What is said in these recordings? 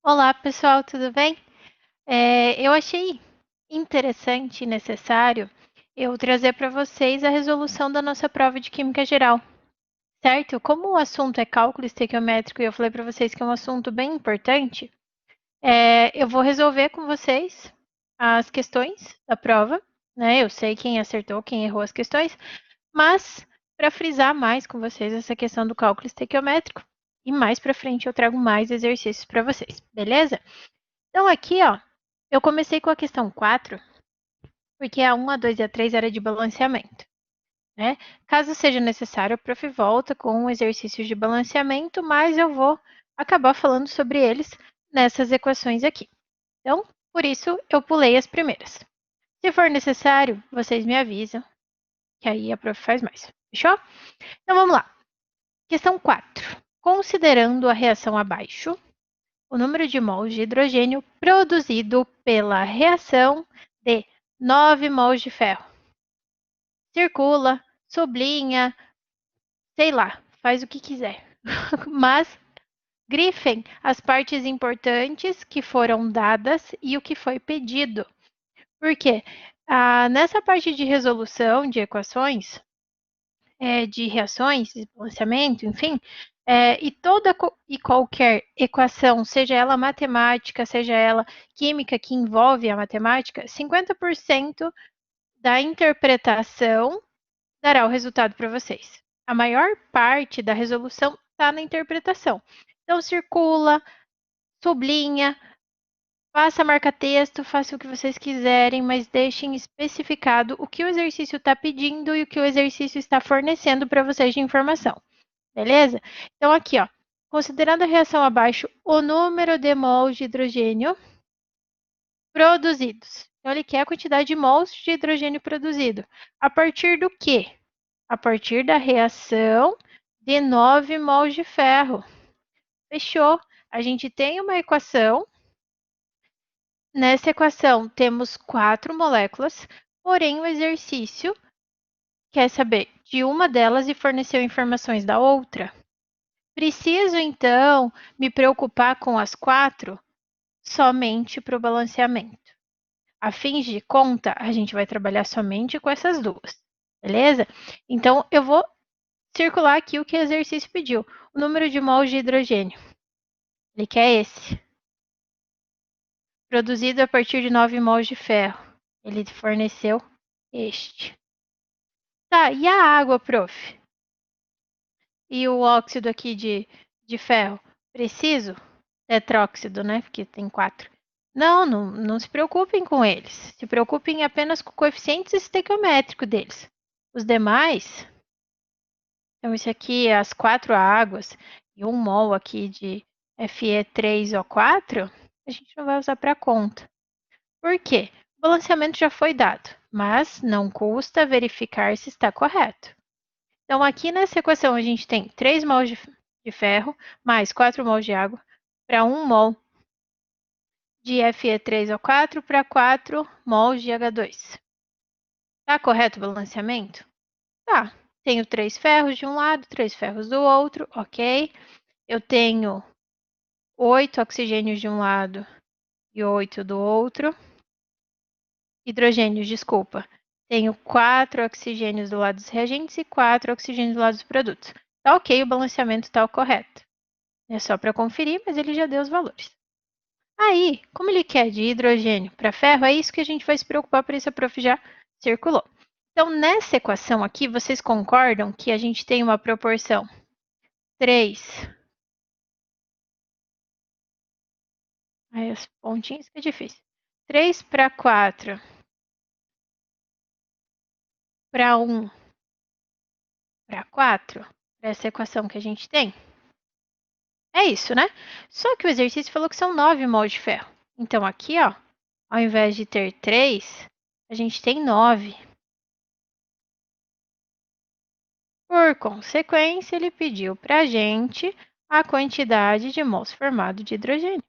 Olá, pessoal, tudo bem? Eu achei interessante e necessário eu trazer para vocês a resolução da nossa prova de Química Geral, certo? Como o assunto é cálculo estequiométrico e eu falei para vocês que é um assunto bem importante, eu vou resolver com vocês as questões da prova, né? Eu sei quem acertou, quem errou as questões, mas para frisar mais com vocês essa questão do cálculo estequiométrico, e mais para frente eu trago mais exercícios para vocês, beleza? Então, aqui, ó, eu comecei com a questão 4, porque a 1, a 2 e a 3 era de balanceamento, né? Caso seja necessário, a prof volta com exercícios de balanceamento, mas eu vou acabar falando sobre eles nessas equações aqui. Então, por isso, eu pulei as primeiras. Se for necessário, vocês me avisam, que aí a prof faz mais. Fechou? Então, vamos lá. Questão 4. Considerando a reação abaixo, o número de mols de hidrogênio produzido pela reação de 9 mols de ferro. Circula, sublinha, sei lá, faz o que quiser. Mas grifem as partes importantes que foram dadas e o que foi pedido. Por quê? Nessa parte de resolução de equações, de reações, de balanceamento, enfim, e toda e qualquer equação, seja ela matemática, seja ela química que envolve a matemática, 50% da interpretação dará o resultado para vocês. A maior parte da resolução está na interpretação. Então, circula, sublinha, faça marca-texto, faça o que vocês quiserem, mas deixem especificado o que o exercício está pedindo e o que o exercício está fornecendo para vocês de informação. Beleza? Então, aqui, ó, considerando a reação abaixo, o número de mols de hidrogênio produzidos. Então, ele quer a quantidade de mols de hidrogênio produzido. A partir do quê? A partir da reação de 9 mols de ferro. Fechou? A gente tem uma equação. Nessa equação, temos 4 moléculas, porém o exercício quer saber de uma delas e forneceu informações da outra. Preciso, então, me preocupar com as 4 somente para o balanceamento. A fins de conta, a gente vai trabalhar somente com essas duas, beleza? Então, eu vou circular aqui o que o exercício pediu. O número de mols de hidrogênio. Ele quer esse. Produzido a partir de 9 mols de ferro. Ele forneceu este. Tá, e a água, prof? E o óxido aqui de ferro? Preciso? Tetróxido, né? Porque tem 4. Não se preocupem com eles. Se preocupem apenas com o coeficiente estequiométrico deles. Os demais, então isso aqui é as 4 águas e 1 mol aqui de Fe3O4, a gente não vai usar para conta. Por quê? O balanceamento já foi dado, mas não custa verificar se está correto. Então, aqui nessa equação, a gente tem 3 mols de ferro mais 4 mols de água para 1 mol de Fe3O4 para 4 mols de H2. Tá correto o balanceamento? Tá. Tenho 3 ferros de um lado, 3 ferros do outro, ok. Eu tenho 8 oxigênios de um lado e 8 do outro. Hidrogênios, desculpa. Tenho 4 oxigênios do lado dos reagentes e 4 oxigênios do lado dos produtos. Tá ok, o balanceamento está correto. É só para conferir, mas ele já deu os valores. Aí, como ele quer de hidrogênio para ferro, é isso que a gente vai se preocupar, por isso a prof já circulou. Então, nessa equação aqui, vocês concordam que a gente tem uma proporção 3. Aí, os pontinhos que é difícil. 3 para 4 para 1 para 4, para essa equação que a gente tem. É isso, né? Só que o exercício falou que são 9 mols de ferro. Então, aqui, ó, ao invés de ter 3, a gente tem 9. Por consequência, ele pediu para a gente a quantidade de mols formado de hidrogênio.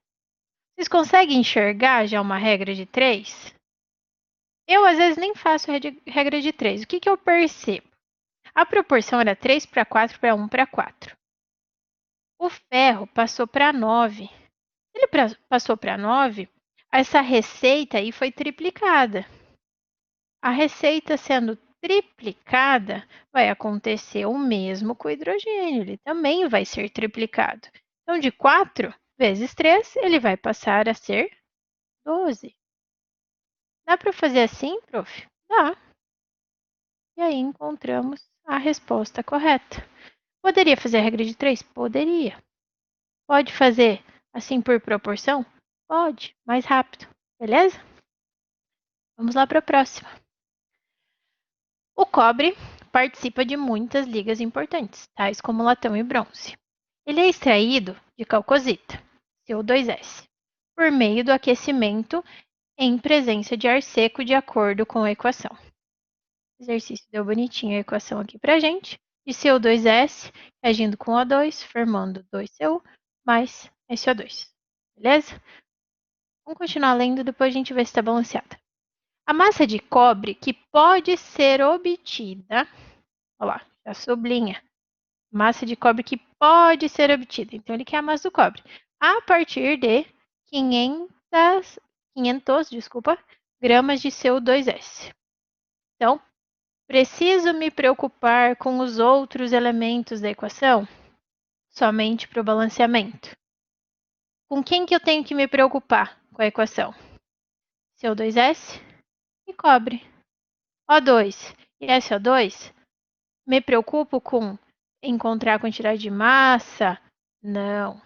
Vocês conseguem enxergar já uma regra de 3? Eu, às vezes, nem faço regra de 3. O que, que eu percebo? A proporção era 3 para 4 para 1 para 4. O ferro passou para 9. Se ele passou para 9, essa receita aí foi triplicada. A receita sendo triplicada, vai acontecer o mesmo com o hidrogênio, ele também vai ser triplicado. Então, de 4 vezes 3, ele vai passar a ser 12. Dá para fazer assim, prof? Dá. E aí encontramos a resposta correta. Poderia fazer a regra de 3? Poderia. Pode fazer assim por proporção? Pode, mais rápido. Beleza? Vamos lá para a próxima. O cobre participa de muitas ligas importantes, tais como latão e bronze. Ele é extraído de calcosita, CO2S, por meio do aquecimento em presença de ar seco, de acordo com a equação. O exercício deu bonitinho a equação aqui pra gente, de CO2S reagindo com O2, formando 2CO mais SO2. Beleza? Vamos continuar lendo, depois a gente vê se está balanceada. A massa de cobre que pode ser obtida, olha lá, já sublinha, massa de cobre que pode ser obtida. Então, ele quer a massa do cobre a partir de 500 gramas de CO2S. Então, preciso me preocupar com os outros elementos da equação? Somente para o balanceamento. Com quem que eu tenho que me preocupar com a equação? CO2S e cobre. O2 e SO2, me preocupo com encontrar a quantidade de massa? Não,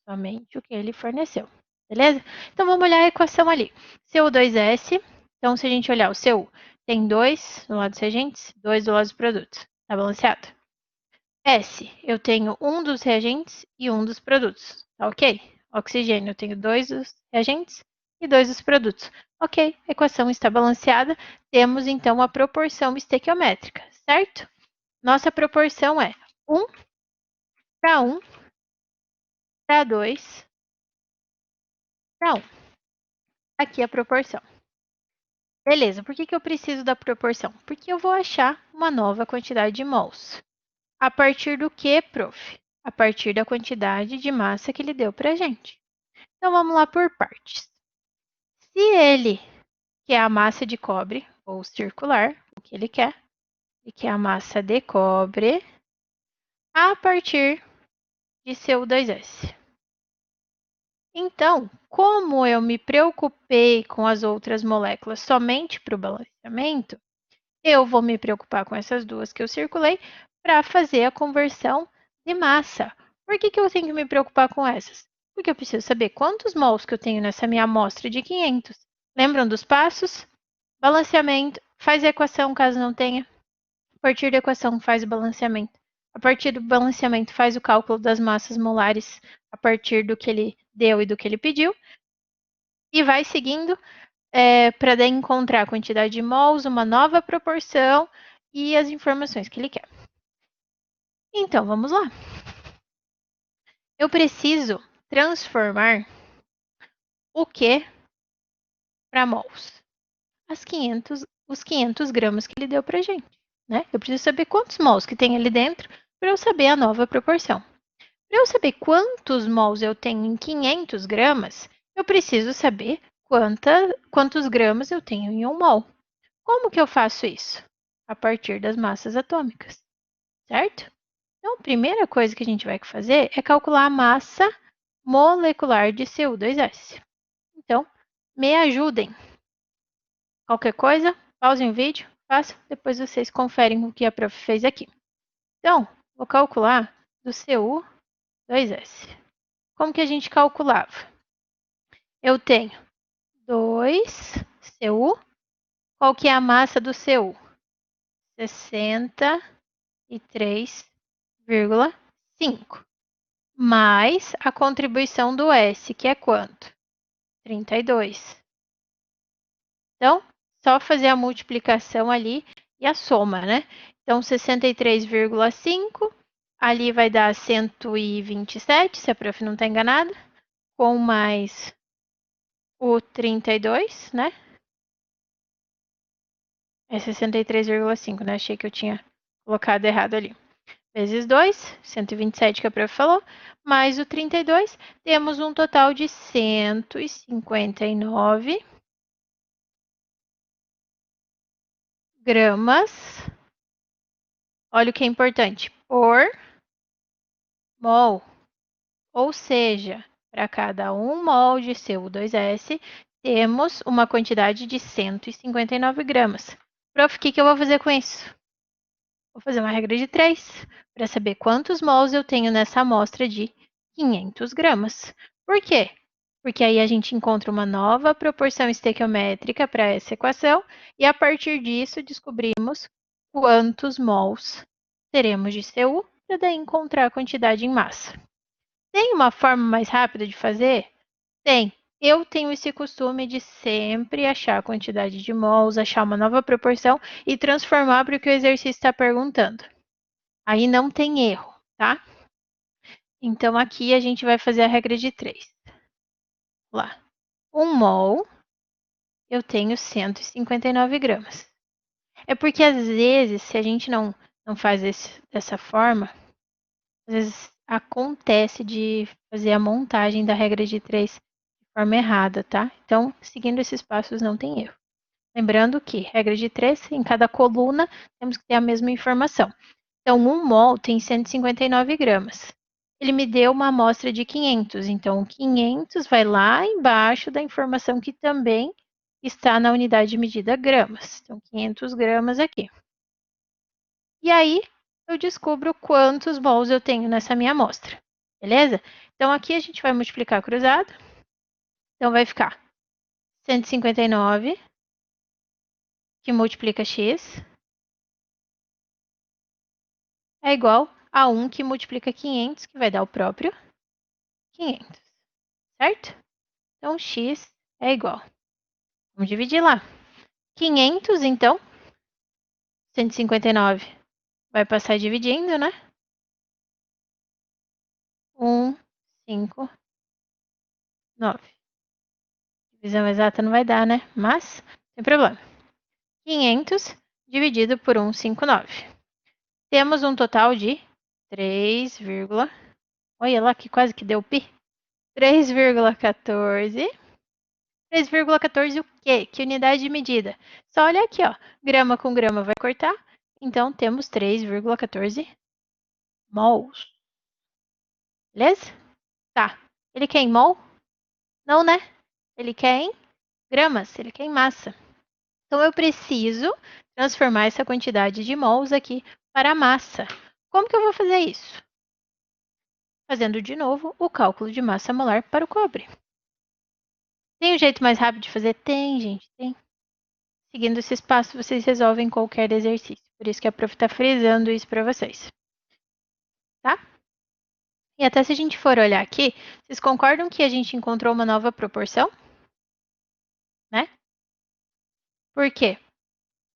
somente o que ele forneceu. Beleza? Então, vamos olhar a equação ali. CO2S, então, se a gente olhar o CO, tem 2 do lado dos reagentes, 2 do lado dos produtos. Tá balanceado? S, eu tenho um dos reagentes e um dos produtos. Tá ok? Oxigênio, eu tenho 2 dos reagentes e 2 dos produtos. Ok, a equação está balanceada. Temos, então, a proporção estequiométrica, certo? Nossa proporção é 1 para 1 para 2 para 1. Aqui a proporção. Beleza, por que eu preciso da proporção? Porque eu vou achar uma nova quantidade de mols. A partir do que, prof? A partir da quantidade de massa que ele deu para a gente. Então, vamos lá por partes. Se ele quer a massa de cobre, ou circular, o que ele quer a massa de cobre a partir de CO2S. Então, como eu me preocupei com as outras moléculas somente para o balanceamento, eu vou me preocupar com essas duas que eu circulei para fazer a conversão de massa. Por que eu tenho que me preocupar com essas? Porque eu preciso saber quantos mols que eu tenho nessa minha amostra de 500. Lembram dos passos? Balanceamento, faz a equação caso não tenha. A partir da equação, faz o balanceamento. A partir do balanceamento, faz o cálculo das massas molares a partir do que ele deu e do que ele pediu. E vai seguindo para daí encontrar a quantidade de mols, uma nova proporção e as informações que ele quer. Então, vamos lá. Eu preciso transformar o que para mols? Os 500 gramas que ele deu para a gente. Né? Eu preciso saber quantos mols que tem ali dentro para eu saber a nova proporção. Para eu saber quantos mols eu tenho em 500 gramas, eu preciso saber quantos gramas eu tenho em 1 mol. Como que eu faço isso? A partir das massas atômicas, certo? Então, a primeira coisa que a gente vai fazer é calcular a massa molecular de CO2S. Então, me ajudem. Qualquer coisa, pausem o vídeo, façam, depois vocês conferem o que a prof fez aqui. Então, vou calcular do CO2S. Como que a gente calculava? Eu tenho 2Cu. Qual que é a massa do Cu? 63,5. Mais a contribuição do S, que é quanto? 32. Então, só fazer a multiplicação ali e a soma, né? Então, 63,5, ali vai dar 127, se a prof não está enganada, com mais o 32, né? É 63,5, né? Achei que eu tinha colocado errado ali. vezes 2, 127 que a prof falou, mais o 32, temos um total de 159 gramas. Olha o que é importante, por mol. Ou seja, para cada 1 mol de CO2S, temos uma quantidade de 159 gramas. Prof, o que eu vou fazer com isso? Vou fazer uma regra de 3 para saber quantos mols eu tenho nessa amostra de 500 gramas. Por quê? Porque aí a gente encontra uma nova proporção estequiométrica para essa equação e a partir disso descobrimos quantos mols teremos de Cu para daí encontrar a quantidade em massa. Tem uma forma mais rápida de fazer? Tem. Eu tenho esse costume de sempre achar a quantidade de mols, achar uma nova proporção e transformar para o que o exercício está perguntando. Aí não tem erro, tá? Então, aqui a gente vai fazer a regra de 3. Lá. 1 mol, eu tenho 159 gramas. É porque, às vezes, se a gente não faz dessa forma, às vezes acontece de fazer a montagem da regra de 3 de forma errada, tá? Então, seguindo esses passos não tem erro. Lembrando que, regra de 3, em cada coluna temos que ter a mesma informação. Então, 1 mol tem 159 gramas. Ele me deu uma amostra de 500, então 500 vai lá embaixo da informação que também está na unidade de medida gramas. Então, 500 gramas aqui. E aí, eu descubro quantos mols eu tenho nessa minha amostra, beleza? Então, aqui a gente vai multiplicar cruzado. Então, vai ficar 159, que multiplica x, é igual a 1 que multiplica 500, que vai dar o próprio 500, certo? Então, x é igual. Vamos dividir lá. 500, então, 159 vai passar dividindo, né? 1, 5, 9. Divisão exata não vai dar, né? Mas, sem problema. 500 dividido por 159. Temos um total de 3, olha lá que quase que deu pi. 3,14. 3,14 o quê? Que unidade de medida? Só olha aqui, ó. Grama com grama vai cortar. Então, temos 3,14 mols. Beleza? Tá. Ele quer em mol? Não, né? Ele quer em gramas. Ele quer em massa. Então, eu preciso transformar essa quantidade de mols aqui para massa. Como que eu vou fazer isso? Fazendo de novo o cálculo de massa molar para o cobre. Tem um jeito mais rápido de fazer? Tem, gente, tem. Seguindo esses passos, vocês resolvem qualquer exercício. Por isso que a prof está frisando isso para vocês. Tá? E até se a gente for olhar aqui, vocês concordam que a gente encontrou uma nova proporção? Né? Por quê?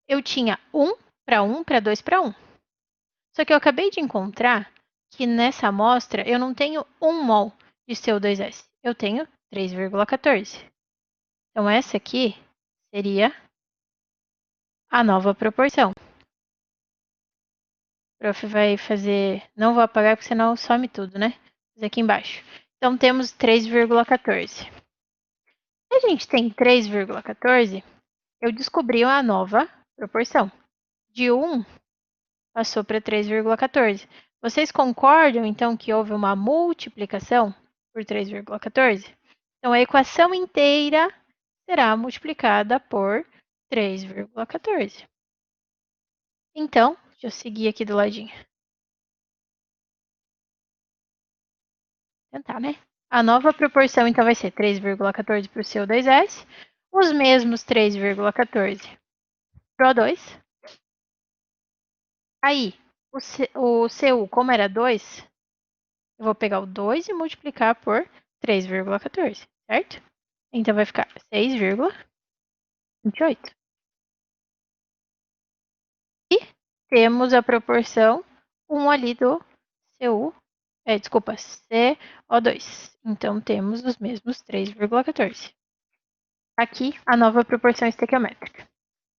Eu tinha 1 para 1 para 2 para 1. Só que eu acabei de encontrar que nessa amostra eu não tenho 1 mol de CO2S. Eu tenho 3,14. Então, essa aqui seria a nova proporção. O prof vai fazer... Não vou apagar, porque senão some tudo, né? Vou fazer aqui embaixo. Então, temos 3,14. Se a gente tem 3,14, eu descobri a nova proporção. De 1 passou para 3,14. Vocês concordam, então, que houve uma multiplicação por 3,14? Então, a equação inteira será multiplicada por 3,14. Então, deixa eu seguir aqui do ladinho. Tentar, né? A nova proporção, então, vai ser 3,14 para o CO2S, os mesmos 3,14 para o O2. Aí, o Cu, como era 2, eu vou pegar o 2 e multiplicar por 3,14, certo? Então, vai ficar 6,28. E temos a proporção 1 ali do Cu, desculpa, CO2. Então, temos os mesmos 3,14. Aqui, a nova proporção estequiométrica.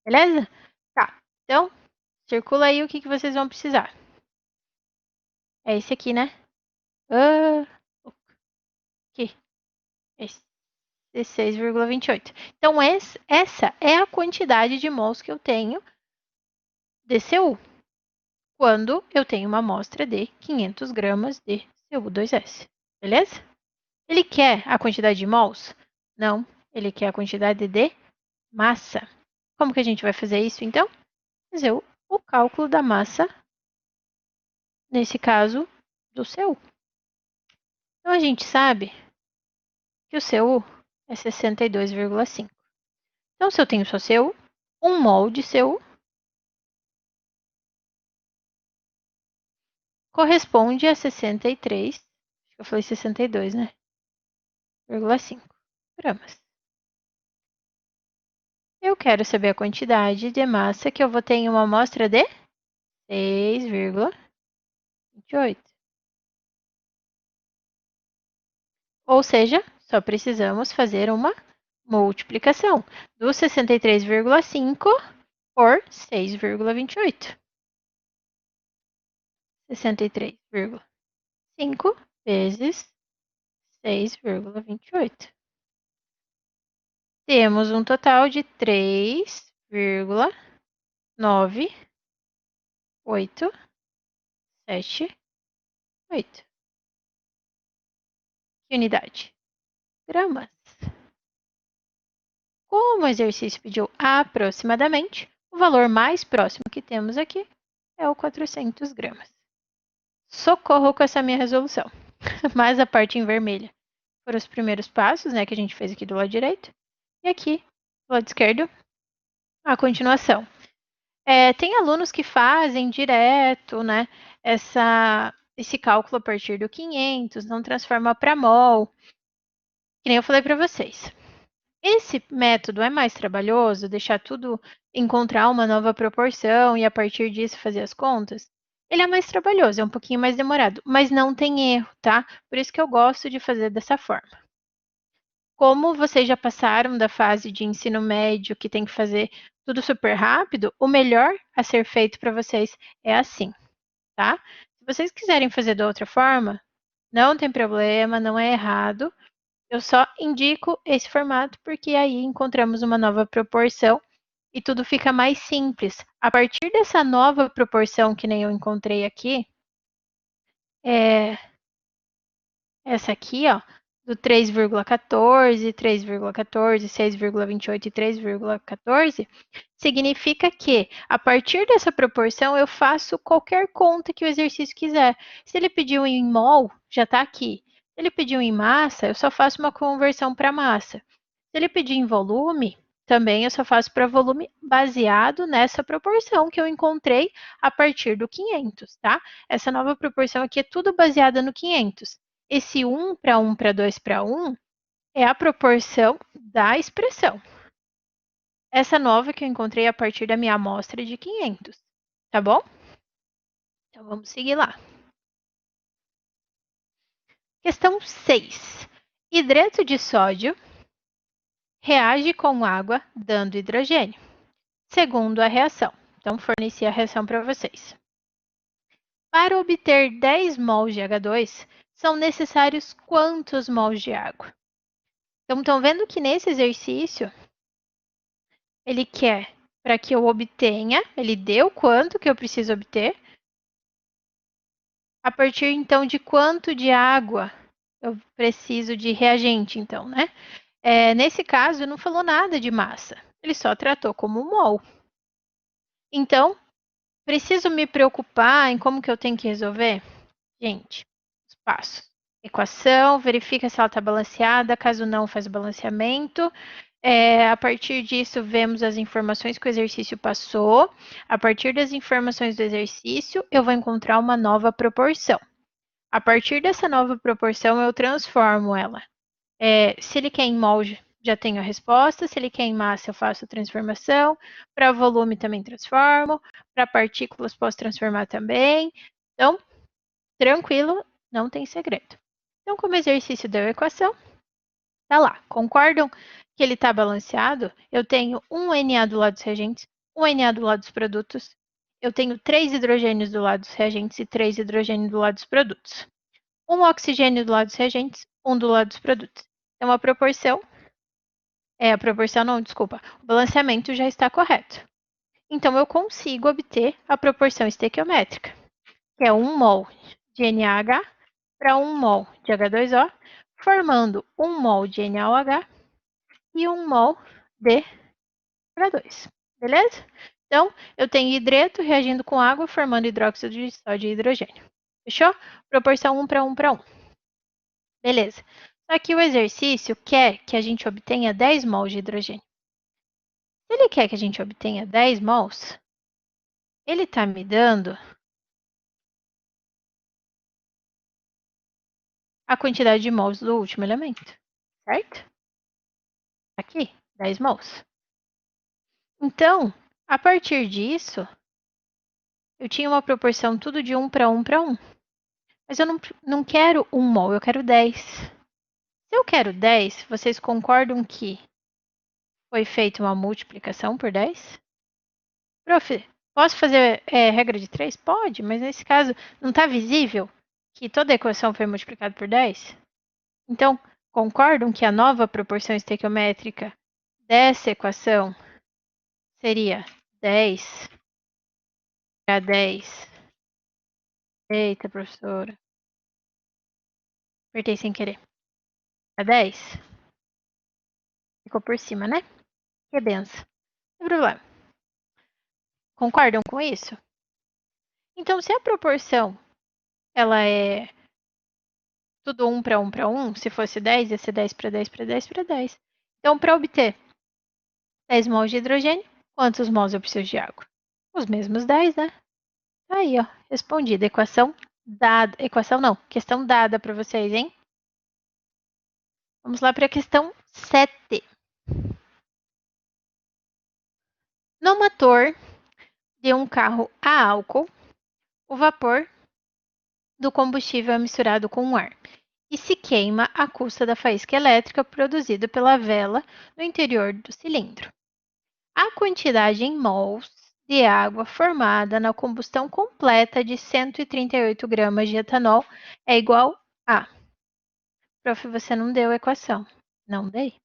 Beleza? Tá. Então, circula aí o que vocês vão precisar. É esse aqui, né? Ah, aqui. Esse. 16,28. Então, essa é a quantidade de mols que eu tenho de Cu quando eu tenho uma amostra de 500 gramas de Cu2S. Beleza? Ele quer a quantidade de mols? Não. Ele quer a quantidade de massa. Como que a gente vai fazer isso, então? Fazer o cálculo da massa, nesse caso, do Cu. Então, a gente sabe que o Cu é 62,5. Então, se eu tenho só Cu, 1 mol de Cu corresponde a 63, acho que eu falei 62, né? 0,5 gramas. Eu quero saber a quantidade de massa que eu vou ter em uma amostra de 6,28. Ou seja, só precisamos fazer uma multiplicação do 63,5 por 6,28. 63,5 vezes 6,28. Temos um total de 3,988. Que unidade? Gramas. Como o exercício pediu aproximadamente, o valor mais próximo que temos aqui é o 400 gramas. Socorro com essa minha resolução. Mas a parte em vermelha foram os primeiros passos, né, que a gente fez aqui do lado direito. E aqui, do lado esquerdo, a continuação. Tem alunos que fazem direto, né, esse cálculo a partir do 500, não transforma para mol, que nem eu falei para vocês. Esse método é mais trabalhoso, deixar tudo, encontrar uma nova proporção e a partir disso fazer as contas? Ele é mais trabalhoso, é um pouquinho mais demorado, mas não tem erro, tá? Por isso que eu gosto de fazer dessa forma. Como vocês já passaram da fase de ensino médio, que tem que fazer tudo super rápido, o melhor a ser feito para vocês é assim, tá? Se vocês quiserem fazer de outra forma, não tem problema, não é errado. Eu só indico esse formato porque aí encontramos uma nova proporção e tudo fica mais simples. A partir dessa nova proporção que nem eu encontrei aqui, essa aqui, ó, do 3,14, 3,14, 6,28 e 3,14, significa que a partir dessa proporção eu faço qualquer conta que o exercício quiser. Se ele pediu em mol, já está aqui. Se ele pediu em massa, eu só faço uma conversão para massa. Se ele pedir em volume, também eu só faço para volume baseado nessa proporção que eu encontrei a partir do 500, tá? Essa nova proporção aqui é tudo baseada no 500. Esse 1 para 1 para 2 para 1 é a proporção da expressão. Essa nova que eu encontrei a partir da minha amostra de 500, tá bom? Então, vamos seguir lá. Questão 6. Hidreto de sódio reage com água, dando hidrogênio. Segundo a reação. Então, forneci a reação para vocês. Para obter 10 mols de H2, são necessários quantos mols de água? Então, estão vendo que nesse exercício, ele quer para que eu obtenha, ele deu quanto que eu preciso obter. A partir, então, de quanto de água eu preciso de reagente, então, né? Nesse caso, não falou nada de massa. Ele só tratou como mol. Então, preciso me preocupar em como que eu tenho que resolver? Gente, os passos. Equação, verifica se ela está balanceada. Caso não, faz o balanceamento. A partir disso, vemos as informações que o exercício passou. A partir das informações do exercício, eu vou encontrar uma nova proporção. A partir dessa nova proporção, eu transformo ela. Se ele quer em mol, já tenho a resposta. Se ele quer em massa, eu faço a transformação. Para volume, também transformo. Para partículas, posso transformar também. Então, tranquilo, não tem segredo. Então, como exercício deu a equação, tá lá. Concordam que ele está balanceado? Eu tenho um Na do lado dos reagentes, um Na do lado dos produtos. eu tenho 3 hidrogênios do lado dos reagentes e 3 hidrogênios do lado dos produtos. Um oxigênio do lado dos reagentes, um do lado dos produtos. Então, a proporção o balanceamento já está correto. Então, eu consigo obter a proporção estequiométrica, que é 1 mol de NaH para 1 mol de H2O, formando 1 mol de NaOH e 1 mol de H2. Beleza? Então, eu tenho hidreto reagindo com água, formando hidróxido de sódio e hidrogênio. Fechou? Proporção 1 para 1 para 1. Beleza. Só que o exercício quer que a gente obtenha 10 mols de hidrogênio. Se ele quer que a gente obtenha 10 mols, ele está me dando a quantidade de mols do último elemento, certo? Aqui, 10 mols. Então, a partir disso, eu tinha uma proporção tudo de 1 para 1 para 1. Mas eu não quero 1 mol, eu quero 10. Se eu quero 10, vocês concordam que foi feita uma multiplicação por 10? Prof, posso fazer regra de 3? Pode, mas nesse caso não está visível que toda a equação foi multiplicada por 10? Então, concordam que a nova proporção estequiométrica dessa equação seria 10 para 10? Eita, professora. Apertei sem querer. Para 10? Ficou por cima, né? Que benção. Não tem problema. Concordam com isso? Então, se a proporção ela é tudo 1 para 1 para 1, se fosse 10, ia ser 10 para 10 para 10 para 10. Então, para obter 10 mols de hidrogênio, quantos mols eu preciso de água? Os mesmos 10, né? Tá aí, ó, respondida. Equação dada. Equação não, questão dada para vocês, hein? Vamos lá para a questão 7. No motor de um carro a álcool, o vapor do combustível é misturado com o ar e se queima à custa da faísca elétrica produzida pela vela no interior do cilindro. A quantidade em mols de água formada na combustão completa de 138 gramas de etanol é igual a... Prof, você não deu a equação. Não dei.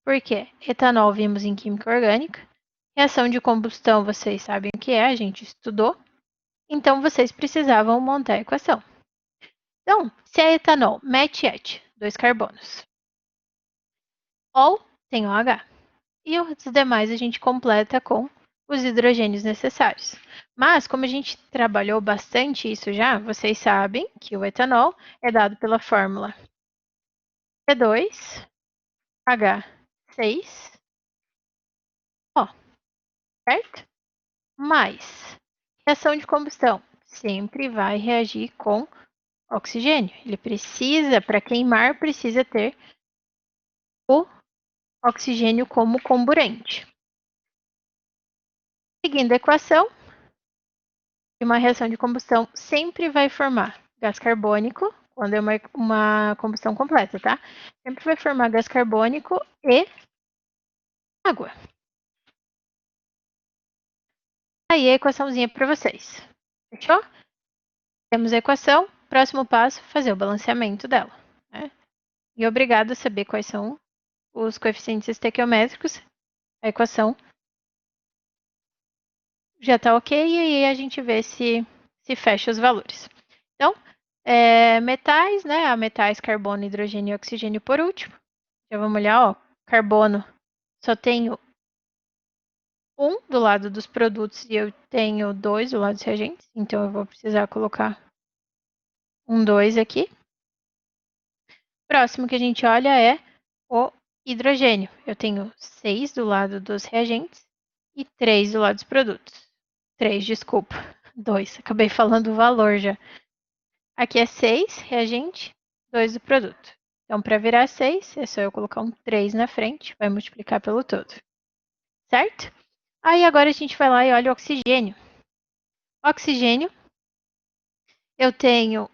Por quê? Etanol vimos em química orgânica. Reação de combustão, vocês sabem o que é, a gente estudou. Então, vocês precisavam montar a equação. Então, se é etanol, mete-et, 2 carbonos. Ol tem OH. E os demais a gente completa com os hidrogênios necessários. Mas, como a gente trabalhou bastante isso já, vocês sabem que o etanol é dado pela fórmula C2H6O, certo? Mas, reação de combustão sempre vai reagir com oxigênio. Ele precisa, para queimar, precisa ter o oxigênio como comburente. Seguindo a equação, uma reação de combustão sempre vai formar gás carbônico, quando é uma combustão completa, tá? Sempre vai formar gás carbônico e água. Aí a equaçãozinha para vocês. Fechou? Temos a equação. Próximo passo, fazer o balanceamento dela. Né? E obrigado a saber quais são os coeficientes estequiométricos. A equação já está ok e aí a gente vê se fecha os valores. Então, metais, né? A metais, carbono, hidrogênio e oxigênio por último. Já vamos olhar, ó. Carbono só tenho 1 do lado dos produtos e eu tenho 2 do lado dos reagentes. Então, eu vou precisar colocar 2 aqui. Próximo que a gente olha é o hidrogênio. Eu tenho 6 do lado dos reagentes e 3 do lado dos produtos. 3, desculpa. 2, acabei falando o valor já. Aqui é 6 reagente, 2 do produto. Então, para virar 6, é só eu colocar um 3 na frente, vai multiplicar pelo todo. Certo? Aí agora a gente vai lá e olha o oxigênio. Oxigênio, eu tenho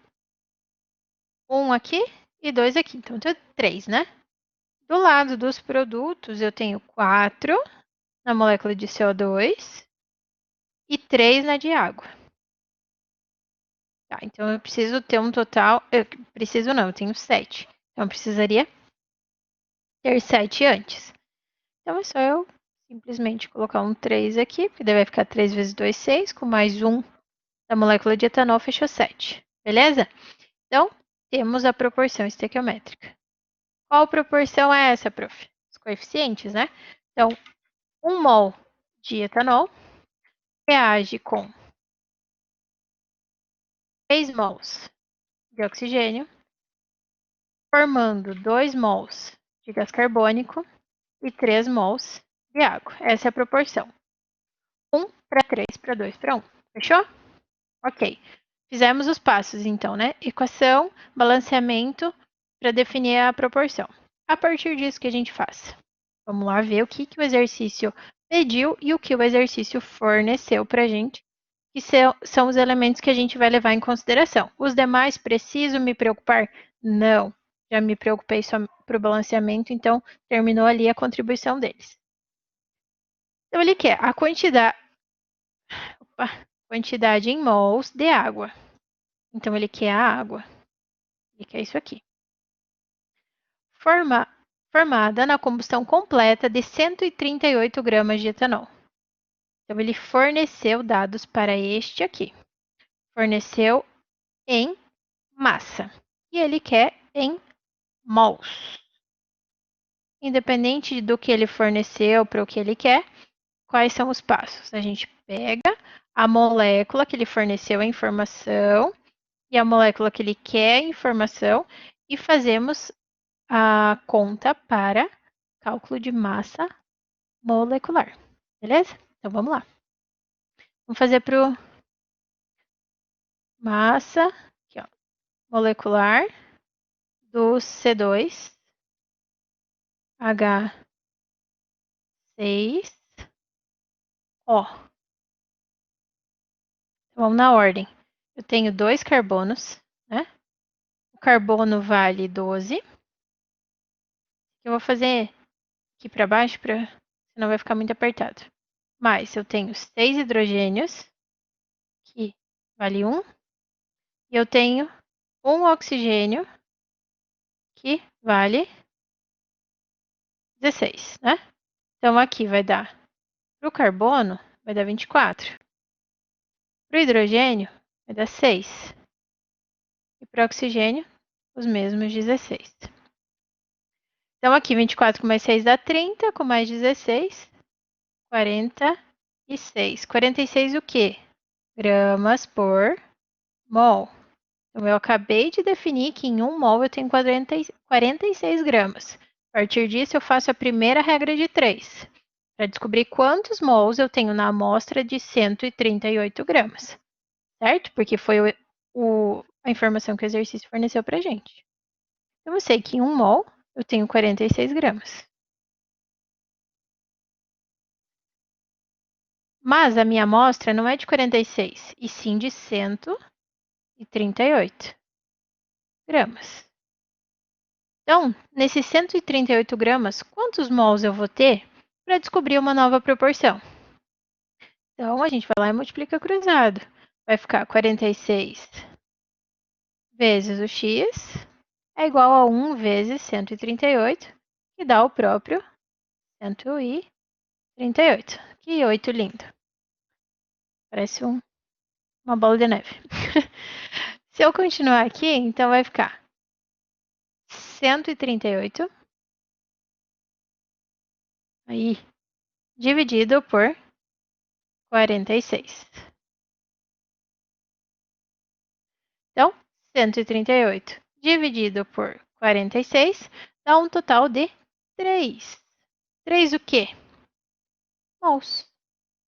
1 aqui e 2 aqui. Então, eu tenho 3, né? Do lado dos produtos, eu tenho 4 na molécula de CO2 e 3 na de água. Tá, então eu preciso ter um total. Preciso não, eu tenho 7. Então eu precisaria ter 7 antes. Então é só eu simplesmente colocar um 3 aqui, porque daí vai ficar 3 vezes 2, 6, com mais 1 da molécula de etanol, fechou 7. Beleza? Então, temos a proporção estequiométrica. Qual proporção é essa, prof? Os coeficientes, né? Então, 1 mol de etanol reage com 3 mols de oxigênio, formando 2 mols de gás carbônico e 3 mols de água. Essa é a proporção. 1 para 3 para 2 para 1. Fechou? Ok. Fizemos os passos, então, né? Equação, balanceamento para definir a proporção. A partir disso, que a gente faz? Vamos lá ver o que o exercício pediu e o que o exercício forneceu para a gente, que são os elementos que a gente vai levar em consideração. Os demais, preciso me preocupar? Não. Já me preocupei só para o balanceamento, então terminou ali a contribuição deles. Então, ele quer a quantidade em mols de água. Então, ele quer a água. Ele quer isso aqui. Formada na combustão completa de 138 gramas de etanol. Então, ele forneceu dados para este aqui. Forneceu em massa. E ele quer em mols. Independente do que ele forneceu para o que ele quer, quais são os passos? A gente pega a molécula que ele forneceu a informação e a molécula que ele quer a informação e fazemos a conta para cálculo de massa molecular. Beleza? Então vamos lá. Vamos fazer para o massa aqui, ó, molecular do C2H6O. Vamos na ordem. Eu tenho 2 carbonos, né? O carbono vale 12. Eu vou fazer aqui para baixo, senão vai ficar muito apertado. Mas eu tenho 6 hidrogênios, que vale 1. E eu tenho 1 oxigênio, que vale 16, né? Então, aqui vai dar, para o carbono, vai dar 24. Para o hidrogênio, vai dar 6. E para o oxigênio, os mesmos 16. Então, aqui 24 com mais 6 dá 30, com mais 16, 46. 46 o quê? Gramas por mol. Então, eu acabei de definir que em 1 mol eu tenho 46 gramas. A partir disso, eu faço a primeira regra de 3, para descobrir quantos mols eu tenho na amostra de 138 gramas. Certo? Porque foi a informação que o exercício forneceu para a gente. Então, eu sei que em 1 mol eu tenho 46 gramas. Mas a minha amostra não é de 46, e sim de 138 gramas. Então, nesses 138 gramas, quantos mols eu vou ter para descobrir uma nova proporção? Então, a gente vai lá e multiplica cruzado. Vai ficar 46 vezes o x é igual a 1 vezes 138, que dá o próprio 138. Que 8 lindo. Parece uma bola de neve. Se eu continuar aqui, então vai ficar 138 aí dividido por 46. Então, 138 dividido por 46 dá um total de 3. 3 o quê? Mols.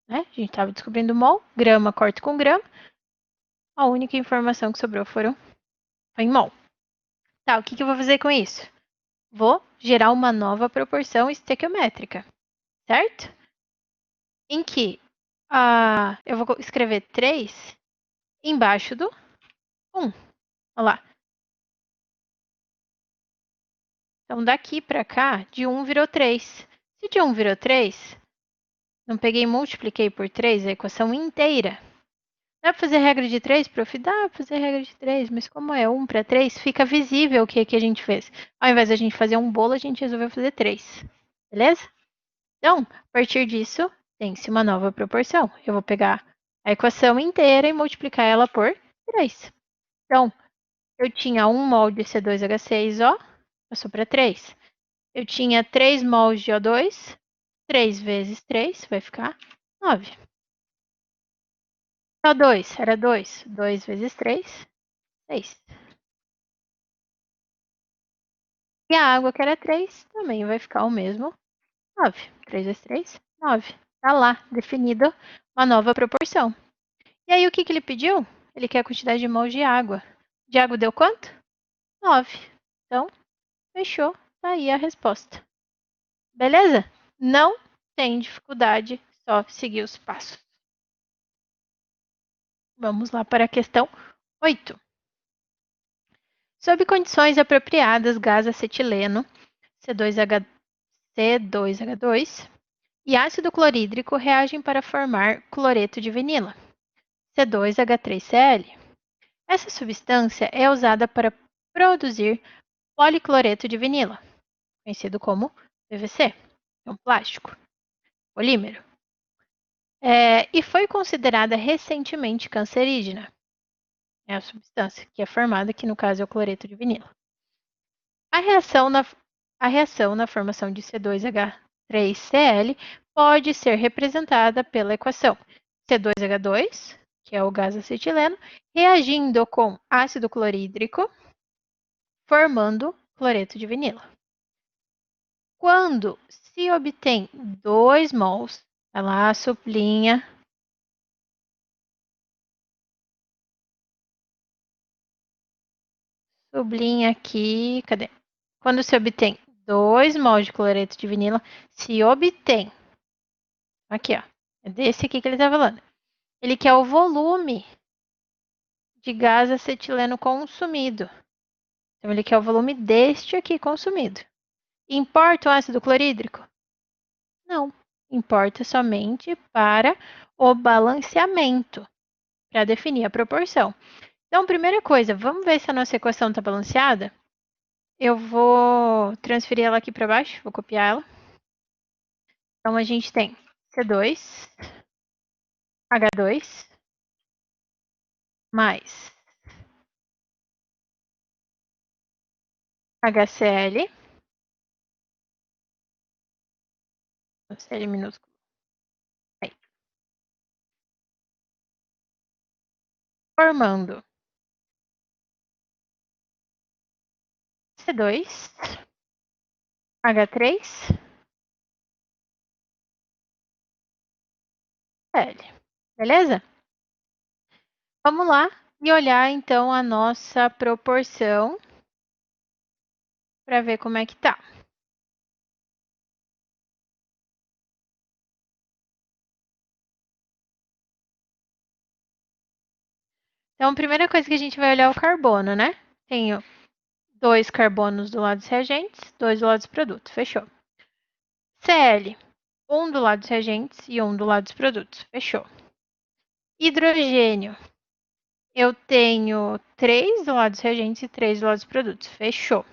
Né? A gente estava descobrindo mol, grama corta com grama. A única informação que sobrou foi em mol. Tá, o que eu vou fazer com isso? Vou gerar uma nova proporção estequiométrica, certo? Em que eu vou escrever 3 embaixo do 1. Olha lá. Então, daqui para cá, de 1 virou 3. Se de 1 virou 3, Não peguei e multipliquei por 3 a equação inteira. Dá para fazer regra de 3, prof? Dá para fazer regra de 3, mas como é 1 para 3, fica visível o que a gente fez. Ao invés de a gente fazer um bolo, a gente resolveu fazer 3. Beleza? Então, a partir disso, tem-se uma nova proporção. Eu vou pegar a equação inteira e multiplicar ela por 3. Então, eu tinha 1 mol de C2H6O, passou para 3. Eu tinha 3 mols de O2, 3 vezes 3 vai ficar 9. O2 era 2. 2 vezes 3, 6. E a água, que era 3, também vai ficar o mesmo 9. 3 vezes 3, 9. Tá lá, definido uma nova proporção. E aí, o que ele pediu? Ele quer a quantidade de mols de água. De água deu quanto? 9. Então, fechou. Tá aí a resposta. Beleza? Não tem dificuldade, só seguir os passos. Vamos lá para a questão 8. Sob condições apropriadas, gás acetileno, C2H2 e ácido clorídrico reagem para formar cloreto de vinila, C2H3Cl. Essa substância é usada para produzir policloreto de vinila, conhecido como PVC, é um plástico, polímero, e foi considerada recentemente cancerígena. É a substância que é formada, que no caso é o cloreto de vinila. A reação na formação de C2H3Cl pode ser representada pela equação C2H2, que é o gás acetileno, reagindo com ácido clorídrico, formando cloreto de vinila. Quando se obtém 2 mols, vai lá, sublinha aqui, cadê? Quando se obtém 2 mols de cloreto de vinila, se obtém, aqui ó, é desse aqui que ele está falando. Ele quer o volume de gás acetileno consumido. Então, ele quer o volume deste aqui consumido. Importa o ácido clorídrico? Não. Importa somente para o balanceamento, para definir a proporção. Então, primeira coisa, vamos ver se a nossa equação está balanceada? Eu vou transferir ela aqui para baixo, vou copiar ela. Então, a gente tem C2, H2, mais HCl, Cl minúsculo, aí, formando C2, H3, L. Beleza? Vamos lá e olhar então a nossa proporção para ver como é que tá. Então, a primeira coisa que a gente vai olhar é o carbono, né? Tenho 2 carbonos do lado dos reagentes, 2 do lado dos produtos. Fechou. Cl, 1 do lado dos reagentes e 1 do lado dos produtos. Fechou. Hidrogênio, eu tenho 3 do lado dos reagentes e 3 do lado dos produtos. Fechou.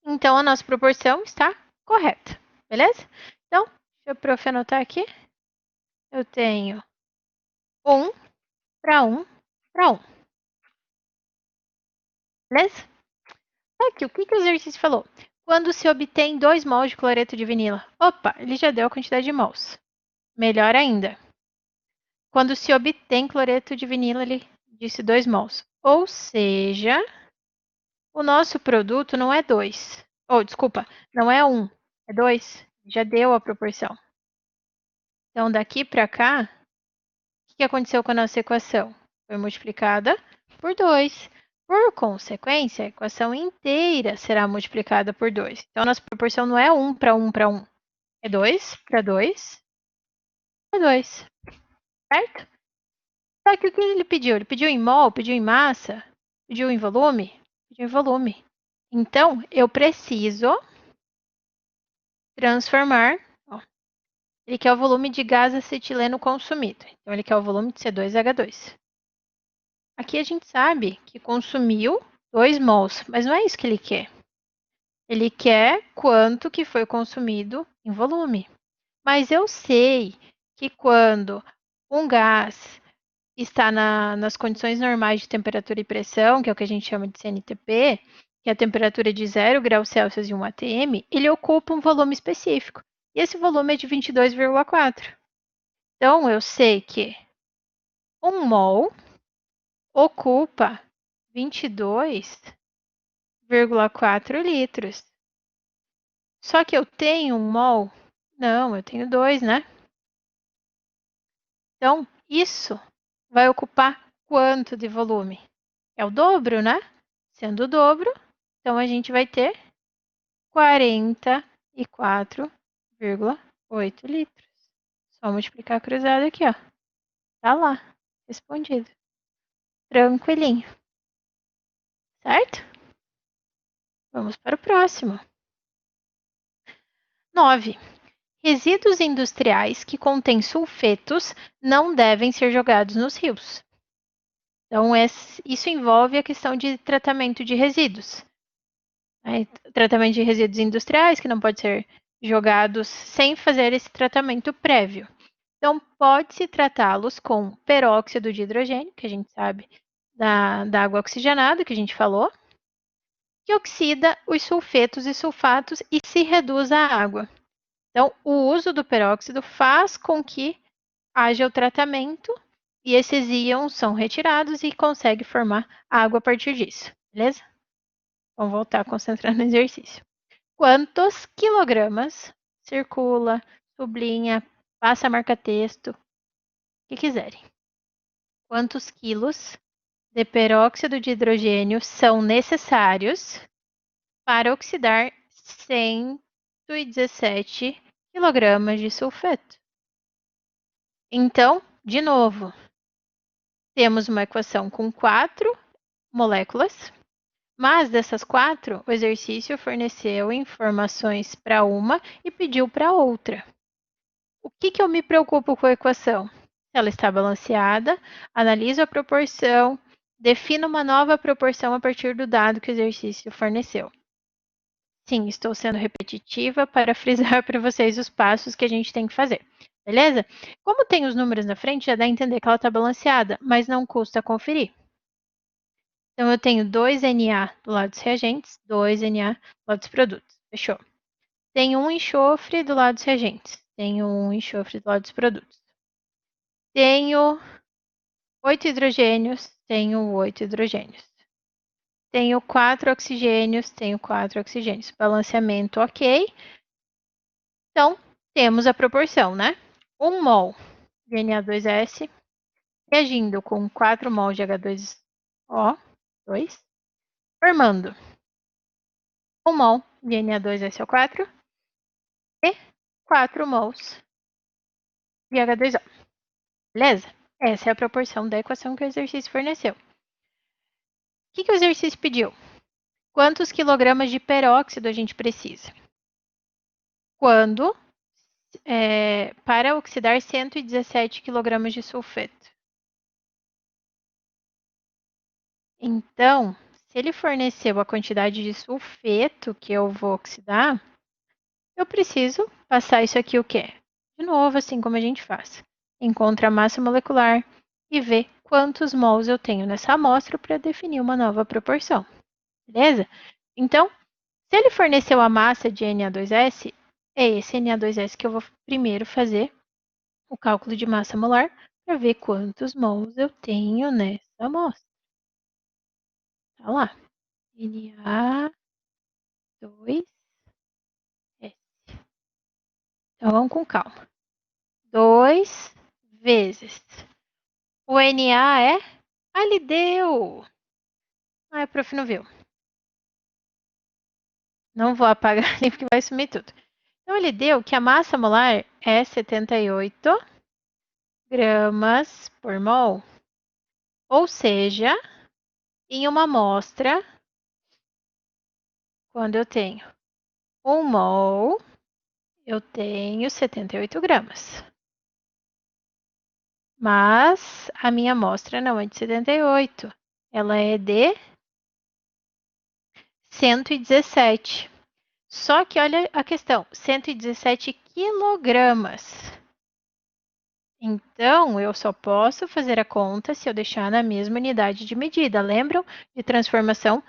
Então, a nossa proporção está correta. Beleza? Então, deixa eu prof anotar aqui. Eu tenho 1 para 1 para 1. Beleza? Aqui, o que o exercício falou? Quando se obtém 2 mols de cloreto de vinila. Opa, ele já deu a quantidade de mols. Melhor ainda. Quando se obtém cloreto de vinila, ele disse 2 mols. Ou seja, o nosso produto não é 2. Desculpa, não é 1, é 2. Já deu a proporção. Então, daqui para cá, o que aconteceu com a nossa equação? Foi multiplicada por 2. Por consequência, a equação inteira será multiplicada por 2. Então, a nossa proporção não é 1 para 1 para 1. É 2 para 2 para 2. Certo? Só que o que ele pediu? Ele pediu em mol, pediu em massa, pediu em volume? Pediu em volume. Então, eu preciso transformar. Ó, ele quer o volume de gás acetileno consumido. Então, ele quer o volume de C2H2. Aqui a gente sabe que consumiu 2 mols, mas não é isso que ele quer. Ele quer quanto que foi consumido em volume. Mas eu sei que quando um gás está nas condições normais de temperatura e pressão, que é o que a gente chama de CNTP, que é a temperatura de 0 graus Celsius e 1 atm, ele ocupa um volume específico. E esse volume é de 22,4. Então, eu sei que 1 mol ocupa 22,4 litros. Só que eu tenho 1 mol? Não, eu tenho 2, né? Então, isso vai ocupar quanto de volume? É o dobro, né? Sendo o dobro, então a gente vai ter 44,8 litros. Só multiplicar cruzado aqui, ó. Tá lá, respondido. Tranquilinho. Certo? Vamos para o próximo. 9. Resíduos industriais que contêm sulfetos não devem ser jogados nos rios. Então, isso envolve a questão de tratamento de resíduos. Tratamento de resíduos industriais que não pode ser jogados sem fazer esse tratamento prévio. Então, pode-se tratá-los com peróxido de hidrogênio, que a gente sabe da água oxigenada, que a gente falou, que oxida os sulfetos e sulfatos e se reduz à água. Então, o uso do peróxido faz com que haja o tratamento e esses íons são retirados e consegue formar água a partir disso, beleza? Vamos voltar a concentrar no exercício. Quantos quilogramas circula, sublinha, passa marca-texto, o que quiserem. Quantos quilos de peróxido de hidrogênio são necessários para oxidar 117 quilogramas de sulfeto? Então, de novo, temos uma equação com 4 moléculas, mas dessas 4, o exercício forneceu informações para uma e pediu para outra. O que eu me preocupo com a equação? Se ela está balanceada, analiso a proporção, defino uma nova proporção a partir do dado que o exercício forneceu. Sim, estou sendo repetitiva para frisar para vocês os passos que a gente tem que fazer, beleza? Como tem os números na frente, já dá a entender que ela está balanceada, mas não custa conferir. Então, eu tenho 2Na do lado dos reagentes, 2Na do lado dos produtos. Fechou. Tenho um enxofre do lado dos reagentes, tenho um enxofre do lado dos produtos. Tenho 8 hidrogênios, tenho 8 hidrogênios. Tenho 4 oxigênios, tenho 4 oxigênios. Balanceamento ok. Então, temos a proporção, né? 1 mol de Na2S reagindo com 4 mol de H2O2, formando 1 mol de Na2SO4 e 4 mols de H2O. Beleza? Essa é a proporção da equação que o exercício forneceu. O que o exercício pediu? Quantos quilogramas de peróxido a gente precisa? Quando para oxidar 117 quilogramas de sulfeto. Então, se ele forneceu a quantidade de sulfeto que eu vou oxidar, eu preciso passar isso aqui o quê? De novo, assim como a gente faz. Encontra a massa molecular e vê quantos mols eu tenho nessa amostra para definir uma nova proporção. Beleza? Então, se ele forneceu a massa de Na2S, é esse Na2S que eu vou primeiro fazer o cálculo de massa molar para ver quantos mols eu tenho nessa amostra. Tá lá. Na2S. Então, vamos com calma. 2 vezes. O Na é? Ah, ele deu! Ah, a prof não viu. Não vou apagar ali porque vai sumir tudo. Então, ele deu que a massa molar é 78 gramas por mol. Ou seja, em uma amostra Quando eu tenho 1 mol, eu tenho 78 gramas. Mas a minha amostra não é de 78, ela é de 117. Só que olha a questão, 117 quilogramas. Então, eu só posso fazer a conta se eu deixar na mesma unidade de medida. Lembram de transformação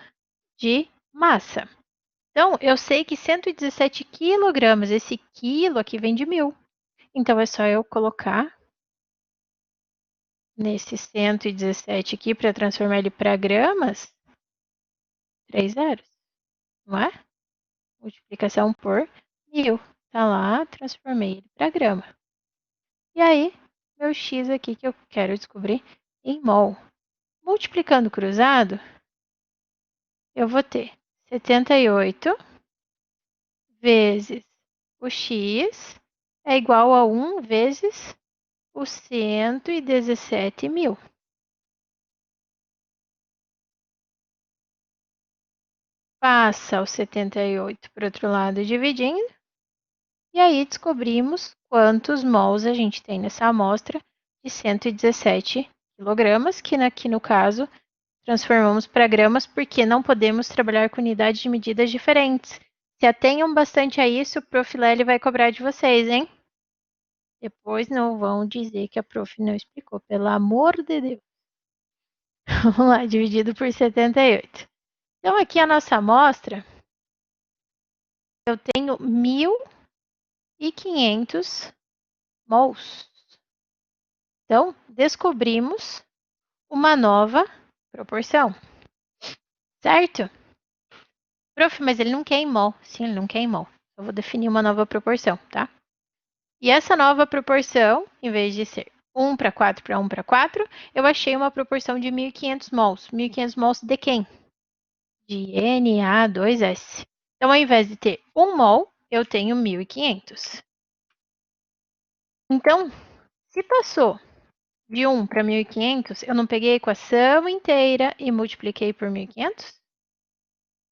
de massa? Então, eu sei que 117 quilogramas, esse quilo aqui vem de 1000. Então, é só eu colocar nesse 117 aqui para transformar ele para gramas, 3 zeros, não é? Multiplicação por 1000. Tá lá, transformei ele para grama. E aí, meu x aqui que eu quero descobrir em mol. Multiplicando cruzado, eu vou ter 78 vezes o x é igual a 1 vezes os 117.000. Passa o 78 para o outro lado dividindo. E aí descobrimos quantos mols a gente tem nessa amostra de 117 quilogramas, que aqui no caso transformamos para gramas porque não podemos trabalhar com unidades de medidas diferentes. Se atenham bastante a isso, o Prof. Lely vai cobrar de vocês, hein? Depois não vão dizer que a prof não explicou, pelo amor de Deus. Vamos lá, dividido por 78. Então, aqui a nossa amostra, eu tenho 1.500 mols. Então, descobrimos uma nova proporção, certo? Prof, mas ele não quer em mol. Sim, ele não quer em mol. Eu vou definir uma nova proporção, tá? E essa nova proporção, em vez de ser 1 para 4 para 1 para 4, eu achei uma proporção de 1.500 mols. 1.500 mols de quem? De Na2S. Então, ao invés de ter 1 mol, eu tenho 1.500. Então, se passou de 1 para 1.500, eu não peguei a equação inteira e multipliquei por 1.500?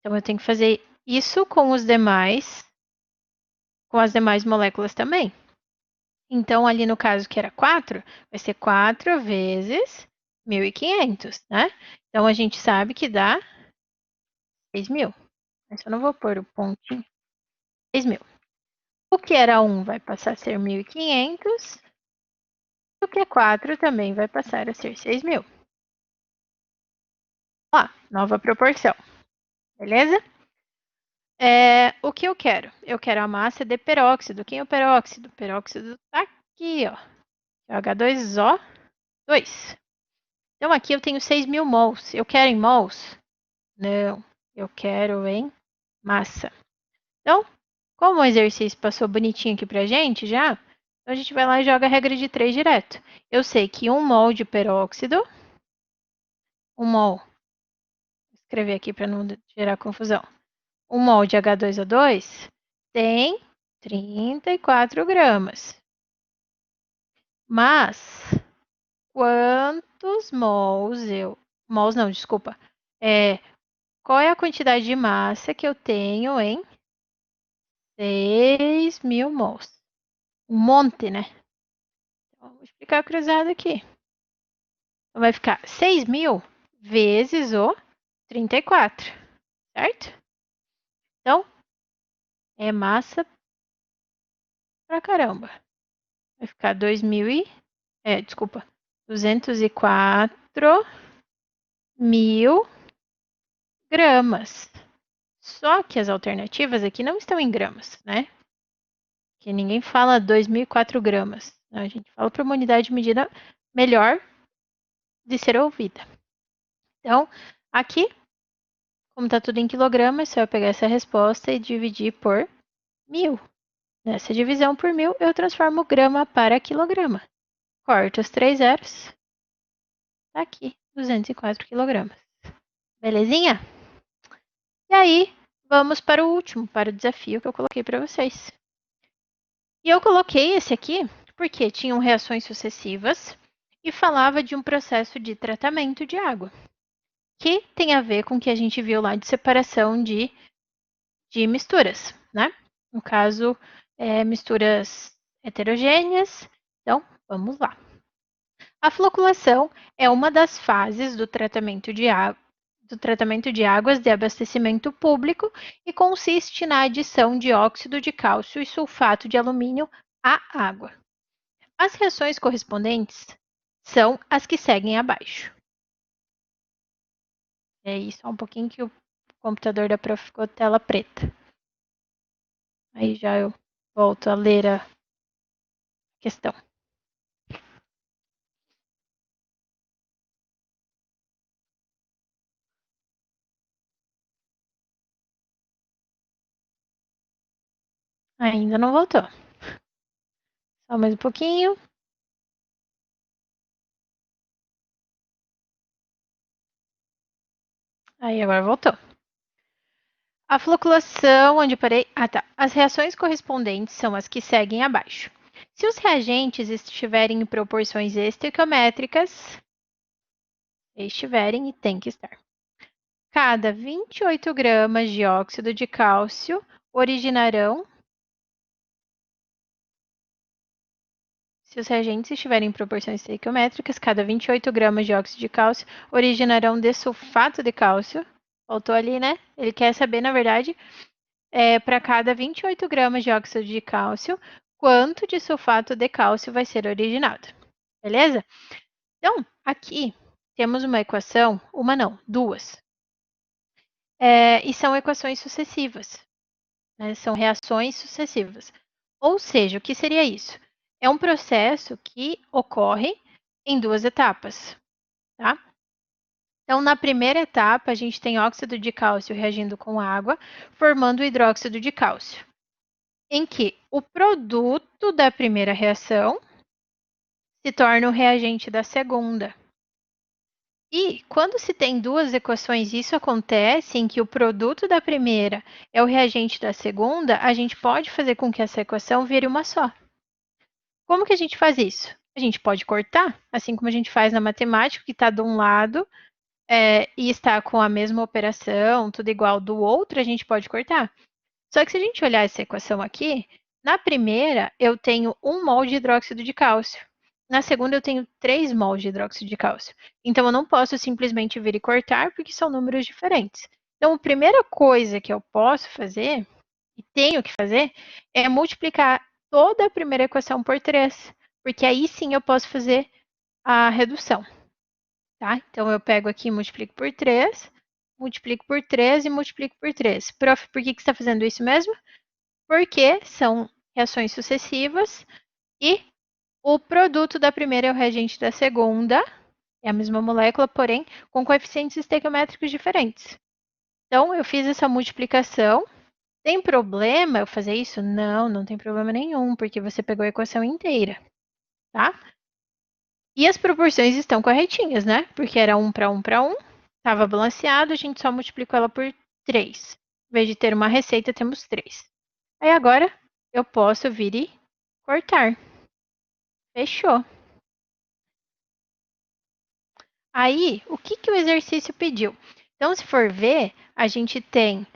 Então, eu tenho que fazer isso com as demais moléculas também. Então, ali no caso que era 4, vai ser 4 vezes 1.500, né? Então, a gente sabe que dá 6.000. Mas eu não vou pôr o pontinho. 6.000. O que era 1 vai passar a ser 1.500. O que é 4 também vai passar a ser 6.000. Ó, nova proporção. Beleza? O que eu quero? Eu quero a massa de peróxido. Quem é o peróxido? O peróxido tá aqui, ó. H2O2. Então, aqui eu tenho 6.000 mols. Eu quero em mols? Não. Eu quero em massa. Então, como o exercício passou bonitinho aqui pra gente já, então a gente vai lá e joga a regra de 3 direto. Eu sei que 1 mol de peróxido, 1 mol, vou escrever aqui para não gerar confusão. 1 mol de H2O2 tem 34 gramas. Mas, quantos mols eu... Mols não, desculpa. Qual é a quantidade de massa que eu tenho em 6.000 mols? Um monte, né? Então, vou explicar cruzado aqui. Então, vai ficar 6.000 vezes o 34, certo? Então, é massa pra caramba. Vai ficar 204.000 gramas. Só que as alternativas aqui não estão em gramas, né? Que ninguém fala 2.004 gramas. A gente fala para uma unidade de medida melhor de ser ouvida. Então, aqui, como está tudo em quilogramas, só eu pegar essa resposta e dividir por 1.000. Nessa divisão por 1.000, eu transformo grama para quilograma. Corto os 3 zeros. Tá aqui, 204 quilogramas. Belezinha? E aí, vamos para o último, para o desafio que eu coloquei para vocês. E eu coloquei esse aqui porque tinham reações sucessivas e falava de um processo de tratamento de água, que tem a ver com o que a gente viu lá de separação de de misturas, né? No caso, misturas heterogêneas. Então, vamos lá. A floculação é uma das fases do tratamento de águas de abastecimento público e consiste na adição de óxido de cálcio e sulfato de alumínio à água. As reações correspondentes são as que seguem abaixo. É isso, só um pouquinho que o computador da prof ficou tela preta. Aí já eu volto a ler a questão. Ainda não voltou. Só mais um pouquinho. Aí agora voltou. A floculação, onde parei. Ah, tá. As reações correspondentes são as que seguem abaixo. Se os reagentes estiverem em proporções estequiométricas, estiverem e tem que estar. Cada 28 gramas de óxido de cálcio originarão. Se os reagentes estiverem em proporções estequiométricas, cada 28 gramas de óxido de cálcio originarão de sulfato de cálcio. Faltou ali, né? Ele quer saber, na verdade, para cada 28 gramas de óxido de cálcio, quanto de sulfato de cálcio vai ser originado. Beleza? Então, aqui temos uma equação, uma não, duas. E são equações sucessivas, né? São reações sucessivas. Ou seja, o que seria isso? É um processo que ocorre em duas etapas, tá? Então, na primeira etapa, a gente tem óxido de cálcio reagindo com água, formando hidróxido de cálcio, em que o produto da primeira reação se torna o reagente da segunda. E quando se tem duas equações, isso acontece em que o produto da primeira é o reagente da segunda, a gente pode fazer com que essa equação vire uma só. Como que a gente faz isso? A gente pode cortar, assim como a gente faz na matemática, que está de um lado e está com a mesma operação, tudo igual do outro, a gente pode cortar. Só que se a gente olhar essa equação aqui, na primeira eu tenho 1 mol de hidróxido de cálcio. Na segunda eu tenho 3 mols de hidróxido de cálcio. Então eu não posso simplesmente vir e cortar, porque são números diferentes. Então a primeira coisa que eu posso fazer, e tenho que fazer, é multiplicar toda a primeira equação por 3. Porque aí sim eu posso fazer a redução. Tá? Então eu pego aqui, multiplico por 3, multiplico por 3 e multiplico por 3. Prof, por que você está fazendo isso mesmo? Porque são reações sucessivas e o produto da primeira é o reagente da segunda, é a mesma molécula, porém com coeficientes estequiométricos diferentes. Então, eu fiz essa multiplicação. Tem problema eu fazer isso? Não, não tem problema nenhum, porque você pegou a equação inteira, tá? E as proporções estão corretinhas, né? Porque era 1 para 1 para 1, estava balanceado, a gente só multiplicou ela por 3. Em vez de ter uma receita, temos 3. Aí agora eu posso vir e cortar. Fechou. Aí, o que, que o exercício pediu? Então, se for ver, a gente tem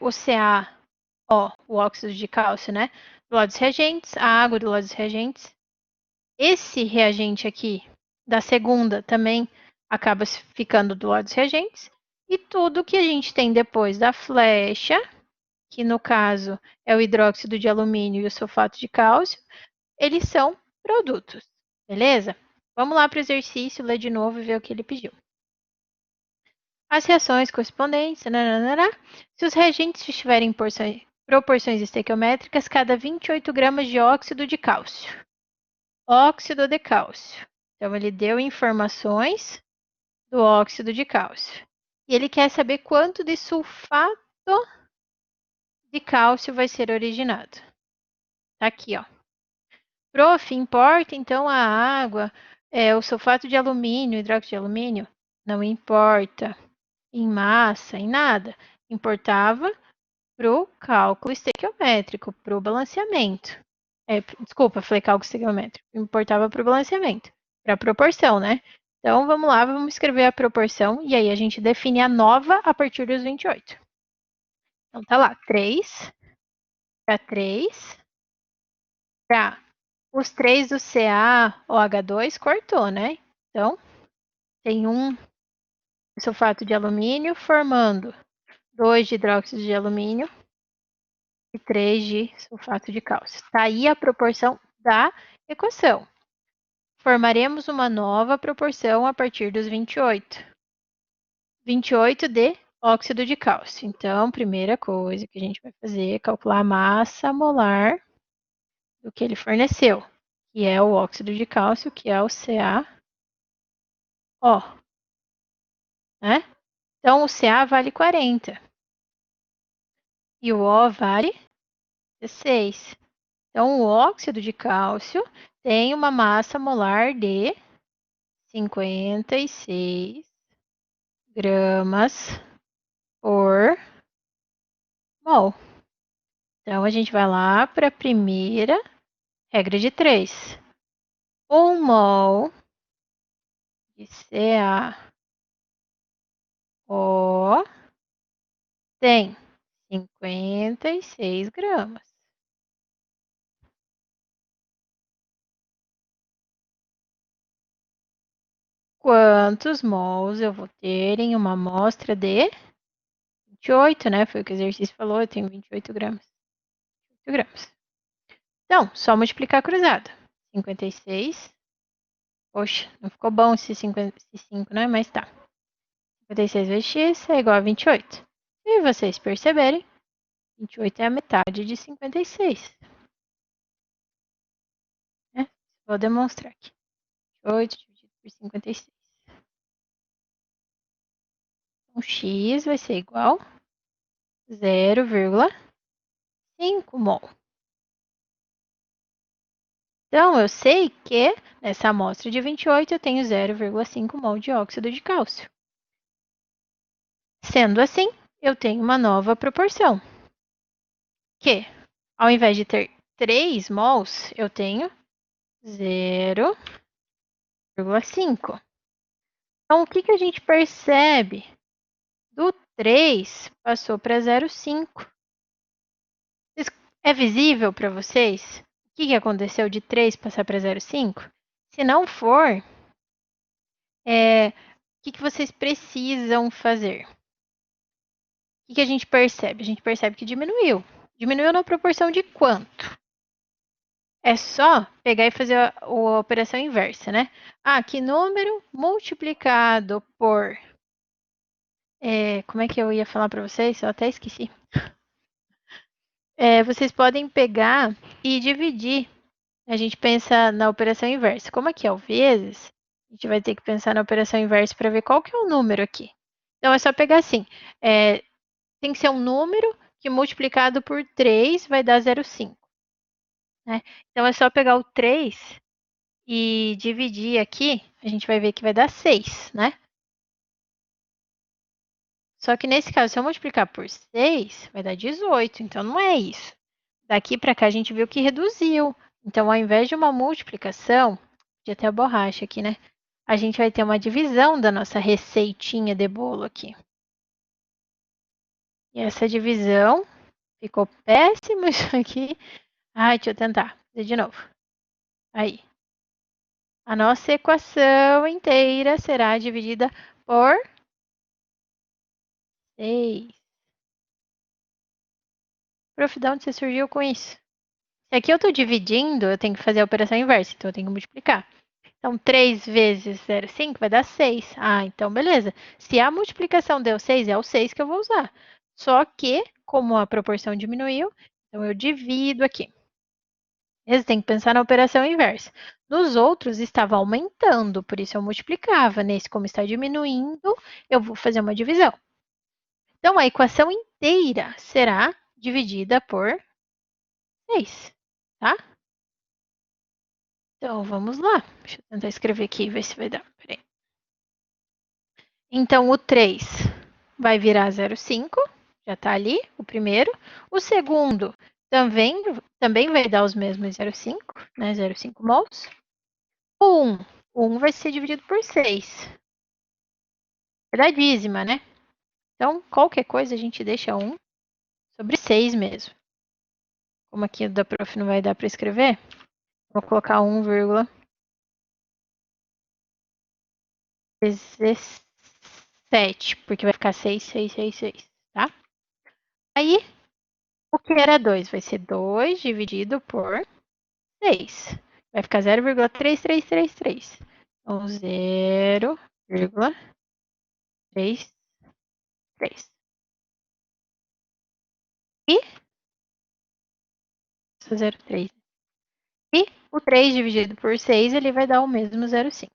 o CaO, o óxido de cálcio, né? Do lado dos reagentes, a água do lado dos reagentes. Esse reagente aqui, da segunda, também acaba ficando do lado dos reagentes. E tudo que a gente tem depois da flecha, que no caso é o hidróxido de alumínio e o sulfato de cálcio, eles são produtos, beleza? Vamos lá para o exercício, ler de novo e ver o que ele pediu. As reações correspondentes, nananana, se os reagentes estiverem em proporções estequiométricas, cada 28 gramas de óxido de cálcio. Óxido de cálcio. Então, ele deu informações do óxido de cálcio. E ele quer saber quanto de sulfato de cálcio vai ser originado. Tá aqui, ó. Prof, importa então a água, o sulfato de alumínio, hidróxido de alumínio? Não importa em massa, em nada. Importava para o cálculo estequiométrico, para o balanceamento. Desculpa, falei cálculo estequiométrico. Importava para o balanceamento, para a proporção, né? Então, vamos lá, vamos escrever a proporção e aí a gente define a nova a partir dos 28. Então, tá lá, 3 para 3 para os 3 do CaOH2 cortou, né? Então, tem um sulfato de alumínio formando 2 de hidróxido de alumínio e 3 de sulfato de cálcio. Está aí a proporção da equação. Formaremos uma nova proporção a partir dos 28. 28 de óxido de cálcio. Então, primeira coisa que a gente vai fazer é calcular a massa molar do que ele forneceu, que é o óxido de cálcio, que é o CaO. Né? Então, o Ca vale 40 e o O vale 16. Então, o óxido de cálcio tem uma massa molar de 56 gramas por mol. Então, a gente vai lá para a primeira regra de 3. 1 mol de CaO tem 56 gramas. Quantos mols eu vou ter em uma amostra de 28, né? Foi o que o exercício falou, eu tenho 28 gramas. 28 gramas. Então, só multiplicar cruzado. 56. Poxa, não ficou bom esse 55, né? Mas tá. 56 vezes x é igual a 28. Se vocês perceberem, 28 é a metade de 56. Né? Vou demonstrar aqui. 28 dividido por 56. Então, x vai ser igual a 0,5 mol. Então, eu sei que nessa amostra de 28 eu tenho 0,5 mol de óxido de cálcio. Sendo assim, eu tenho uma nova proporção, que ao invés de ter 3 mols, eu tenho 0,5. Então, o que a gente percebe? Do 3 passou para 0,5. É visível para vocês o que aconteceu de 3 passar para 0,5? Se não for, o que vocês precisam fazer? O que a gente percebe? A gente percebe que diminuiu. Diminuiu na proporção de quanto? É só pegar e fazer a operação inversa, né? Ah, que número multiplicado por... como é que eu ia falar para vocês? Eu até esqueci. Vocês podem pegar e dividir. A gente pensa na operação inversa. Como aqui é o vezes, a gente vai ter que pensar na operação inversa para ver qual que é o número aqui. Então, é só pegar assim. Tem que ser um número que multiplicado por 3 vai dar 0,5. Né? Então, é só pegar o 3 e dividir aqui, a gente vai ver que vai dar 6, né? Só que nesse caso, se eu multiplicar por 6, vai dar 18, então não é isso. Daqui para cá a gente viu que reduziu. Então, ao invés de uma multiplicação, podia ter a borracha aqui, né? A gente vai ter uma divisão da nossa receitinha de bolo aqui. E essa divisão ficou péssimo isso aqui. Ai, deixa eu tentar. Fazer de novo. Aí. A nossa equação inteira será dividida por 6. Prof, de onde você surgiu com isso? Se aqui eu estou dividindo, eu tenho que fazer a operação inversa, então eu tenho que multiplicar. Então, 3 vezes 0,5 vai dar 6. Ah, então beleza. Se a multiplicação deu 6, é o 6 que eu vou usar. Só que, como a proporção diminuiu, então eu divido aqui. Você tem que pensar na operação inversa. Nos outros, estava aumentando, por isso eu multiplicava. Nesse, como está diminuindo, eu vou fazer uma divisão. Então, a equação inteira será dividida por 6, tá? Então, vamos lá. Deixa eu tentar escrever aqui e ver se vai dar. Peraí. Então, o 3 vai virar 0,5, já está ali, o primeiro. O segundo também vai dar os mesmos 0,5, né? 0,5 mols. O 1 vai ser dividido por 6. É da dízima, né? Então, qualquer coisa a gente deixa 1 sobre 6 mesmo. Como aqui da prof não vai dar para escrever, vou colocar 1,17, porque vai ficar 6, 6, 6, 6, tá? Aí, o que era 2? Vai ser 2 dividido por 6. Vai ficar 0,3333. Então, 0,33. E 0,3. E o 3 dividido por 6, ele vai dar o mesmo 0,5.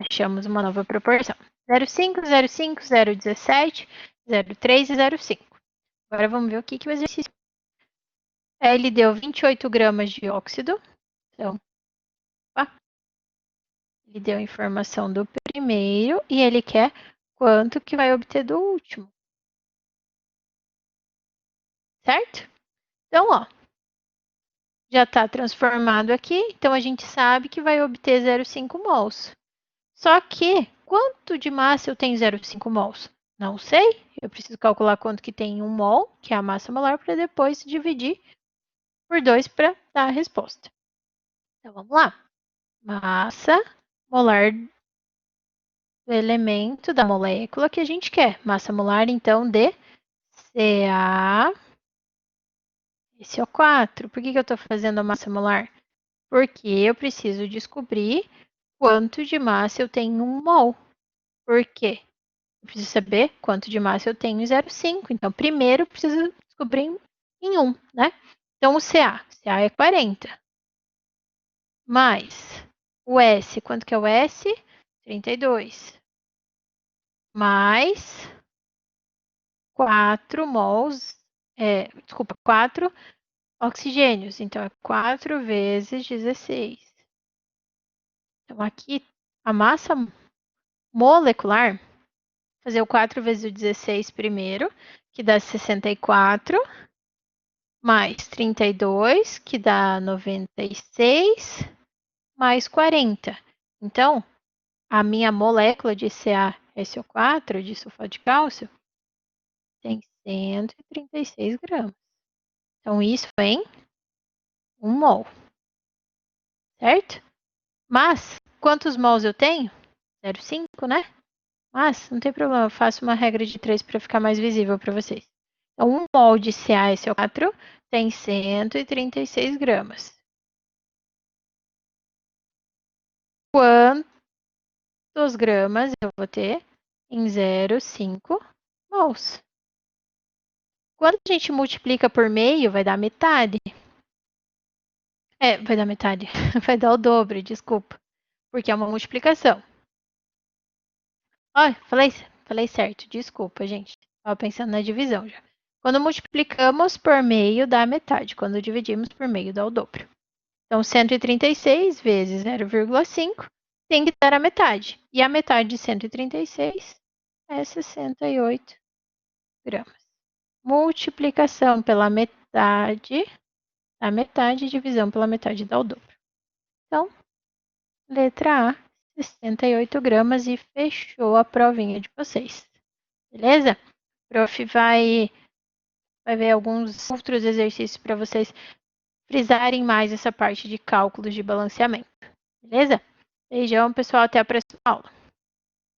Achamos uma nova proporção. 0,5, 0,5, 0,17, 0,3 e 0,5. Agora vamos ver o que o exercício. Ele deu 28 gramas de óxido. Então, ele deu a informação do primeiro e ele quer quanto que vai obter do último. Certo? Então, ó, já está transformado aqui, então a gente sabe que vai obter 0,5 mols. Só que, quanto de massa eu tenho 0,5 mols? Não sei, eu preciso calcular quanto que tem 1 mol, que é a massa molar, para depois dividir por 2 para dar a resposta. Então, vamos lá. Massa molar do elemento da molécula que a gente quer. Massa molar, então, de CaSO4. Por que eu estou fazendo a massa molar? Porque eu preciso descobrir quanto de massa eu tenho em 1 mol. Por quê? Eu preciso saber quanto de massa eu tenho em 0,5. Então, primeiro eu preciso descobrir em 1, né? Então, o CA é 40. Mais o S, quanto que é o S? 32. Mais 4 mols, 4 oxigênios. Então, é 4 vezes 16. Então, aqui, a massa molecular, fazer o 4 vezes o 16 primeiro, que dá 64, mais 32, que dá 96, mais 40. Então, a minha molécula de CaSO4, de sulfato de cálcio, tem 136 gramas. Então, isso em 1 mol. Certo? Mas, quantos mols eu tenho? 0,5, né? Mas, não tem problema, eu faço uma regra de 3 para ficar mais visível para vocês. Então, 1 mol de CaSO4 tem 136 gramas. Quantos gramas eu vou ter em 0,5 mols? Quando a gente multiplica por meio, vai dar metade. Vai dar metade. Vai dar o dobro, desculpa. Porque é uma multiplicação. Olha, falei certo, desculpa, gente. Estava pensando na divisão já. Quando multiplicamos por meio, dá metade. Quando dividimos por meio, dá o dobro. Então, 136 vezes 0,5 tem que dar a metade. E a metade de 136 é 68 gramas. Multiplicação pela metade, a metade, divisão pela metade dá o dobro. Então, letra A, 68 gramas e fechou a provinha de vocês. Beleza? O prof vai ver alguns outros exercícios para vocês frisarem mais essa parte de cálculos de balanceamento. Beleza? Beijão, pessoal. Até a próxima aula.